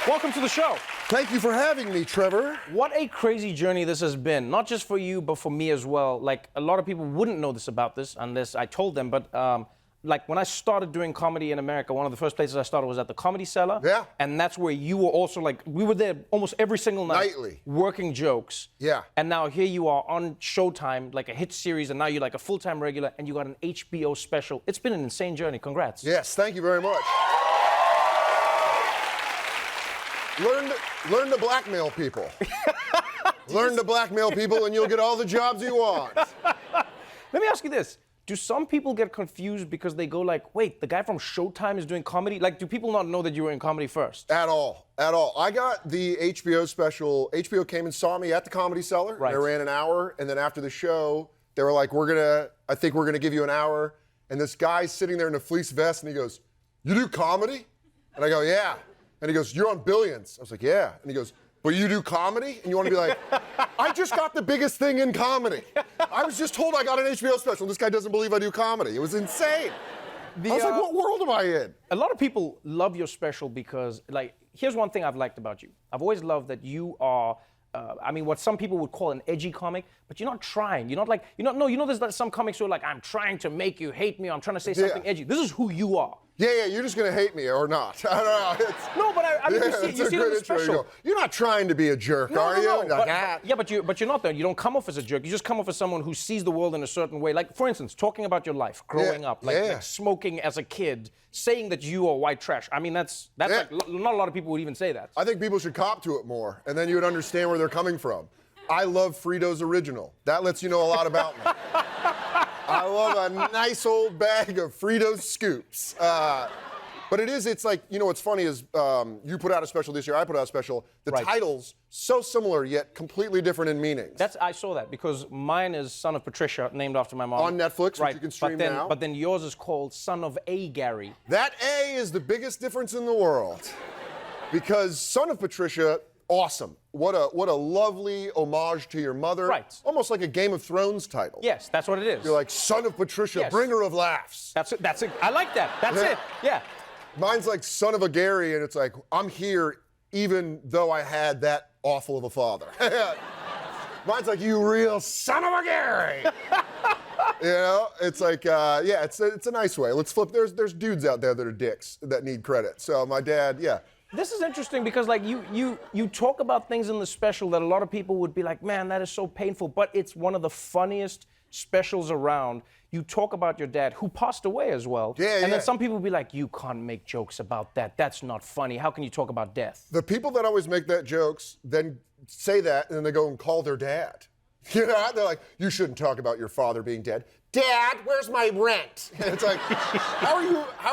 Welcome to the show. Thank you for having me, Trevor. What a crazy journey this has been, not just for you, but for me as well. Like, a lot of people wouldn't know this about this unless I told them, but like when I started doing comedy in America, one of the first places I started was at the Comedy Cellar. Yeah. And that's where you were also like, we were there almost every single night. Nightly. Working jokes. Yeah. And now here you are on Showtime, like a hit series, and now you're like a full-time regular, and you got an HBO special. It's been an insane journey. Congrats. Yes, thank you very much. Learn to blackmail people. Learn to blackmail people and you'll get all the jobs you want. Let me ask you this. Do some people get confused because they go like, wait, the guy from Showtime is doing comedy? Like, do people not know that you were in comedy first? At all. I got the HBO special. HBO came and saw me at the Comedy Cellar. Right. They ran an hour, and then after the show, they were like, I think we're gonna give you an hour. And this guy's sitting there in a fleece vest, and he goes, you do comedy? And I go, yeah. And he goes, you're on Billions. I was like, yeah. And he goes, but you do comedy? And you want to be like, I just got the biggest thing in comedy. I was just told I got an HBO special. This guy doesn't believe I do comedy. It was insane. I was like, what world am I in? A lot of people love your special because, like, here's one thing I've liked about you. I've always loved that you are, what some people would call an edgy comic, but you're not trying. You're not like, there's like some comics who are like, I'm trying to make you hate me, or I'm trying to say something edgy. This is who you are. Yeah, you're just gonna hate me or not. I don't know. No, but I mean, you see it in the special. You're not trying to be a jerk, are you? No. Like, But you're not there. You don't come off as a jerk. You just come off as someone who sees the world in a certain way. Like, for instance, talking about your life, growing up, like smoking as a kid, saying that you are white trash. I mean, that's like, not a lot of people would even say that. I think people should cop to it more, and then you would understand where they're coming from. I love Fritos Original. That lets you know a lot about me. I love a nice old bag of Fritos Scoops. But it's like, what's funny is you put out a special this year, I put out a special. The titles, so similar, yet completely different in meanings. I saw that, because mine is Son of Patricia, named after my mom. On Netflix, which you can stream now. But then yours is called Son of A. Gary. That A is the biggest difference in the world. Because Son of Patricia, awesome. What a lovely homage to your mother. Right. Almost like a Game of Thrones title. Yes, that's what it is. You're like, Son of Patricia, bringer of laughs. That's it. I like that. That's it. Yeah. Mine's like Son of a Gary, and it's like, I'm here even though I had that awful of a father. Mine's like, you real son of a Gary. It's like, it's a nice way. Let's flip. There's dudes out there that are dicks that need credit. So my dad, This is interesting because, like, you talk about things in the special that a lot of people would be like, man, that is so painful, but it's one of the funniest specials around. You talk about your dad, who passed away as well. And then some people will be like, you can't make jokes about that. That's not funny. How can you talk about death? The people that always make that jokes then say that, and then they go and call their dad. They're like, you shouldn't talk about your father being dead. Dad, where's my rent? And it's like, how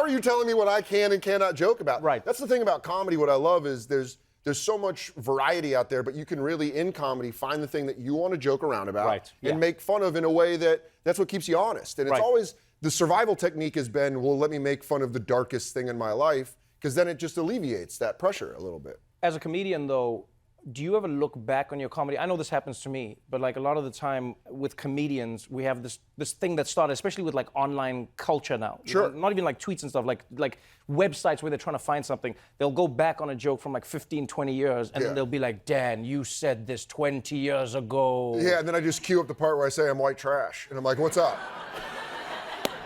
are you telling me what I can and cannot joke about? Right. That's the thing about comedy. What I love is there's so much variety out there, but you can really, in comedy, find the thing that you want to joke around about and make fun of in a way that's what keeps you honest. And it's always, the survival technique has been, well, let me make fun of the darkest thing in my life, because then it just alleviates that pressure a little bit. As a comedian, though, do you ever look back on your comedy? I know this happens to me, but like a lot of the time with comedians, we have this thing that started, especially with like online culture now. Sure. Not even like tweets and stuff, like websites where they're trying to find something. They'll go back on a joke from like 15, 20 years, and then they'll be like, Dan, you said this 20 years ago. Yeah, and then I just cue up the part where I say I'm white trash. And I'm like, what's up?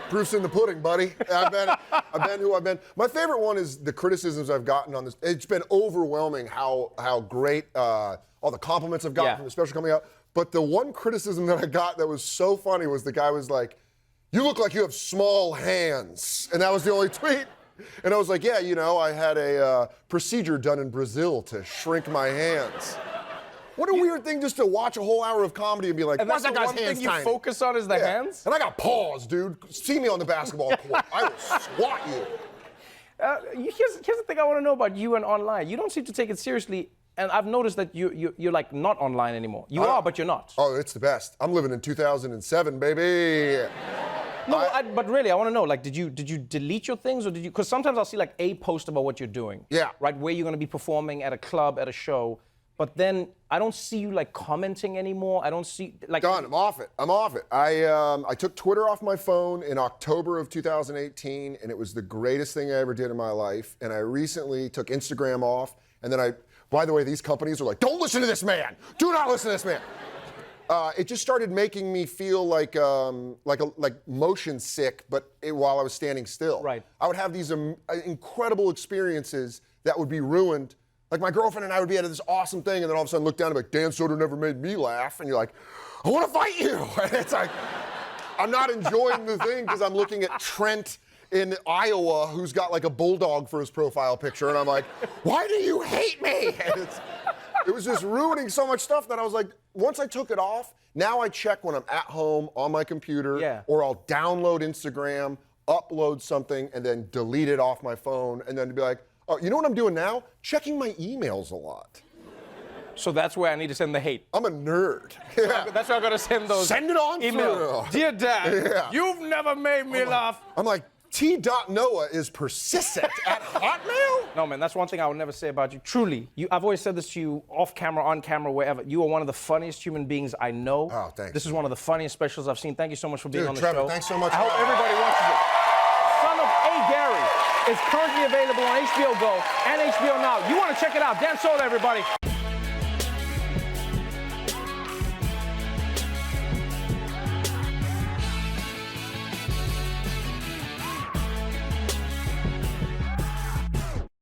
Proof's in the pudding, buddy. I've been who I've been. My favorite one is the criticisms I've gotten on this. It's been overwhelming how great all the compliments I've gotten from the special coming out. But the one criticism that I got that was so funny was the guy was like, you look like you have small hands. And that was the only tweet. And I was like, yeah, I had a procedure done in Brazil to shrink my hands. What a weird thing just to watch a whole hour of comedy and be like, why's that guy's hands tiny? And that's the one thing you focus on is the hands? And I got paws, dude. See me on the basketball court. I will swat you. Here's the thing I want to know about you and online. You don't seem to take it seriously, and I've noticed that you're like not online anymore. You are, but you're not. Oh, it's the best. I'm living in 2007, baby. No, but really, I want to know, like, did you delete your things, or did you? Because sometimes I'll see like a post about what you're doing. Yeah. Right, where you're going to be performing at a club, at a show. But then I don't see you like commenting anymore. I don't see like. Done. I'm off it. I took Twitter off my phone in October of 2018, and it was the greatest thing I ever did in my life. And I recently took Instagram off, And then by the way, these companies are like, don't listen to this man. Do not listen to this man. It just started making me feel like motion sick, but while I was standing still. Right. I would have these incredible experiences that would be ruined. Like my girlfriend and I would be at this awesome thing, and then all of a sudden look down and be like, Dan Soder never made me laugh. And you're like, I want to fight you. And it's like, I'm not enjoying the thing because I'm looking at Trent in Iowa who's got like a bulldog for his profile picture. And I'm like, why do you hate me? And it was just ruining so much stuff that I was like, once I took it off, now I check when I'm at home on my computer, or I'll download Instagram, upload something, and then delete it off my phone, and then to be like, oh, you know what I'm doing now? Checking my emails a lot. So that's where I need to send the hate. I'm a nerd. Yeah. That's where I'm gonna send those. Send it on emails. through. Dear Dad, you've never made me laugh. I'm like, T.Noah is persistent at Hotmail? No, man, that's one thing I would never say about you. Truly, I've always said this to you off camera, on camera, wherever. You are one of the funniest human beings I know. Oh, thanks. This is one of the funniest specials I've seen. Thank you so much for being on the Trevor, show. thanks so much. I hope everybody watches it. Son of A. Gary is currently available on HBO Go and HBO Now. You want to check it out. Dan Soder, everybody.